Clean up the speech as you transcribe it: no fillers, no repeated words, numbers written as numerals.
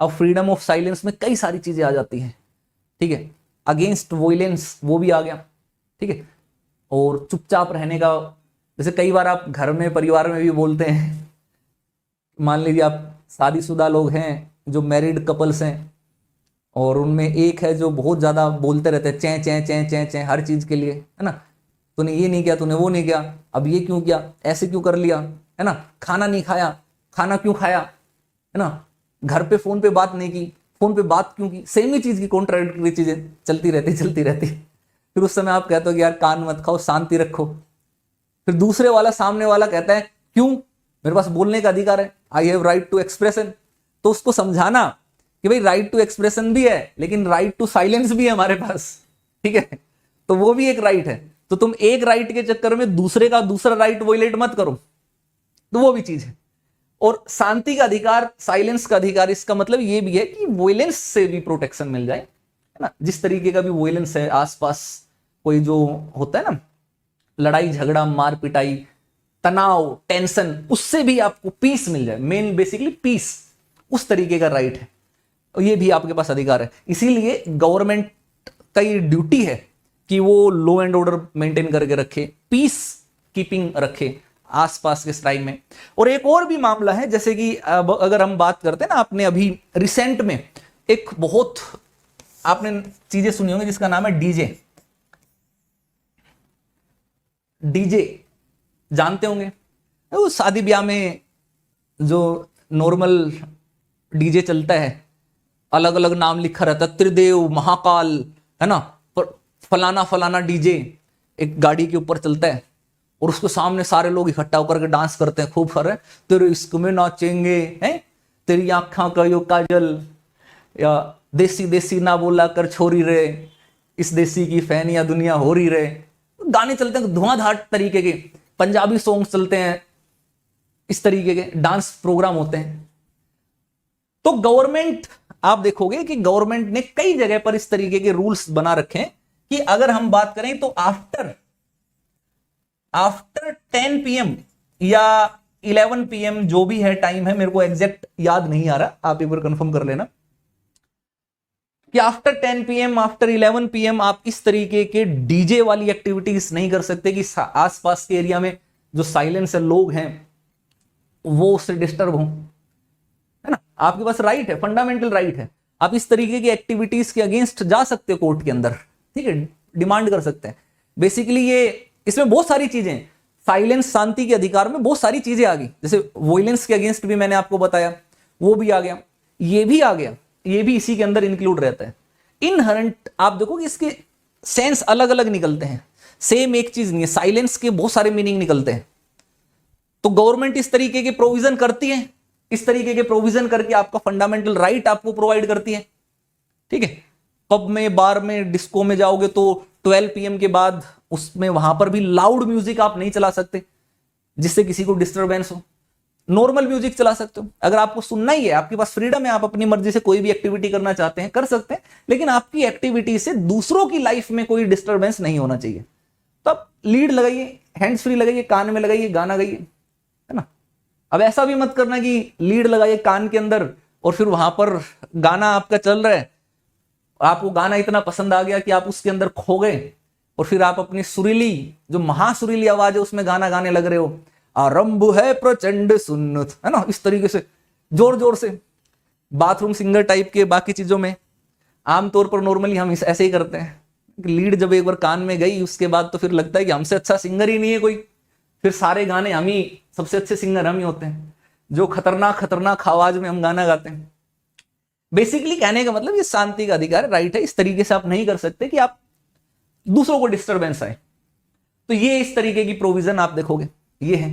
अब freedom of silence में कई सारी चीजें आ जाती हैं, ठीक है। अगेंस्ट वॉयलेंस वो भी आ गया, ठीक है। और चुपचाप रहने का, जैसे कई बार आप घर में परिवार में भी बोलते हैं, मान लीजिए आप शादीशुदा लोग हैं, जो मैरिड कपल्स हैं, और उनमें एक है जो बहुत ज्यादा बोलते रहते हैं, चैं चैं चैं चैं चैं हर चीज के लिए, है ना। तूने ये नहीं किया, तूने वो नहीं किया, अब ये क्यों किया, ऐसे क्यों कर लिया, है ना। खाना नहीं खाया, खाना क्यों खाया, है ना। घर पे फोन पे बात नहीं की, फोन पे बात क्यों की, सेम ही चीज की कॉन्ट्राडिक्टरी चीजें चलती रहती। फिर उस समय आप कहते हो कि यार कान मत खाओ, शांति रखो। फिर दूसरे वाला, सामने वाला कहता है क्यों, मेरे पास बोलने का अधिकार है, I have right to expression. तो उसको समझाना कि भाई राइट टू एक्सप्रेशन भी है, लेकिन राइट टू साइलेंस भी है हमारे पास, ठीक है। तो वो भी एक राइट है, तो तुम एक राइट के चक्कर में दूसरे का दूसरा राइट वोलेट मत करो, तो वो भी चीज है। और शांति का अधिकार, साइलेंस का अधिकार, इसका मतलब ये भी है कि वोलेंस से भी प्रोटेक्शन मिल जाए, है ना। जिस तरीके का भी वोलेंस है, आसपास कोई जो होता है ना, लड़ाई झगड़ा, मार पिटाई, तनाव, टेंशन, उससे भी आपको पीस मिल जाए, मेन बेसिकली पीस, उस तरीके का राइट है, और ये भी आपके पास अधिकार है। इसीलिए गवर्नमेंट का ये ड्यूटी है कि वो लॉ एंड ऑर्डर मेंटेन करके रखे, पीस कीपिंग रखे आसपास के टाइम में। और एक और भी मामला है, जैसे कि अब अगर हम बात करते हैं ना, आपने अभी रिसेंट में एक बहुत आपने चीजें सुनी होंगी जिसका नाम है डीजे। डीजे जानते होंगे, वो शादी ब्याह में जो नॉर्मल डीजे चलता है, अलग अलग नाम लिखा रहता है, त्रिदेव, महाकाल, है ना, फलाना फलाना डीजे एक गाड़ी के ऊपर चलता है, और उसके सामने सारे लोग इकट्ठा होकर के डांस करते हैं खूब सारे, तेरे इश्क में नाचेंगे, हैं तेरी आंखों का यो काजल, या देसी देसी ना बोला कर छोरी रे, इस देसी की फैन या दुनिया हो रही रे। गाने चलते हैं धुआंधार तरीके के, पंजाबी सॉन्ग चलते हैं, इस तरीके के डांस प्रोग्राम होते हैं। तो गवर्नमेंट, आप देखोगे कि गवर्नमेंट ने कई जगह पर इस तरीके के रूल्स बना रखे हैं कि अगर हम बात करें तो आफ्टर 10 PM या 11 PM, जो भी है टाइम है, मेरे को एग्जैक्ट याद नहीं आ रहा, आप एक बार कंफर्म कर लेना कि आफ्टर 10 PM, आफ्टर 11 PM आप इस तरीके के डीजे वाली एक्टिविटीज नहीं कर सकते कि आसपास के एरिया में जो साइलेंस है, लोग हैं, वो उससे डिस्टर्ब हो, है ना। आपके पास राइट है, फंडामेंटल राइट है, आप इस तरीके की एक्टिविटीज के अगेंस्ट जा सकते हो कोर्ट के अंदर, ठीक है, डिमांड कर सकते हैं। बेसिकली ये, इसमें बहुत सारी चीजें, साइलेंस, शांति के अधिकार में बहुत सारी चीजें आ गई, जैसे वॉयलेंस के अगेंस्ट भी मैंने आपको बताया, वो भी आ गया, ये भी आ गया, ये भी इसी के अंदर इंक्लूड रहता है। इनहरेंट, आप देखो कि इसके सेंस अलग अलग निकलते हैं, सेम एक चीज नहीं है, साइलेंस के बहुत सारे मीनिंग निकलते हैं। तो गवर्नमेंट इस तरीके के प्रोविजन करती है, इस तरीके के प्रोविजन करके आपका फंडामेंटल राइट आपको प्रोवाइड करती है, ठीक है। पब में, बार में, डिस्को में जाओगे तो 12 PM के बाद उसमें वहां पर भी लाउड म्यूजिक आप नहीं चला सकते जिससे किसी को डिस्टरबेंस हो। नॉर्मल म्यूजिक चला सकते हो, अगर आपको सुनना ही है, आपके पास फ्रीडम है, आप अपनी मर्जी से कोई भी एक्टिविटी करना चाहते हैं कर सकते हैं, लेकिन आपकी एक्टिविटी से दूसरों की लाइफ में कोई डिस्टरबेंस नहीं होना चाहिए। तो आप लीड लगाइए, हैंड्स फ्री लगाइए, कान में लगाइए, गाना गाइए, है ना। अब ऐसा भी मत करना कि लीड लगाइए कान के अंदर और फिर वहां पर गाना आपका चल रहा है, आपको गाना इतना पसंद आ गया कि आप उसके अंदर खो गए, और फिर आप अपनी सुरीली, जो महासुरीली आवाज है, उसमें गाना गाने लग रहे हो, आरंभ है प्रचंड सुन्नत, है ना, इस तरीके से जोर जोर से, बाथरूम सिंगर टाइप के। बाकी चीजों में आमतौर पर नॉर्मली हम ऐसे ही करते हैं, लीड जब एक बार कान में गई उसके बाद तो फिर लगता है कि हमसे अच्छा सिंगर ही नहीं है कोई, फिर सारे गाने हम ही, सबसे अच्छे सिंगर हम ही होते हैं, जो खतरनाक खतरनाक आवाज में हम गाना गाते हैं। बेसिकली कहने का मतलब ये शांति का अधिकार, राइट है, इस तरीके से आप नहीं कर सकते कि आप दूसरों को डिस्टरबेंस आए। तो ये इस तरीके की प्रोविजन आप देखोगे, ये है।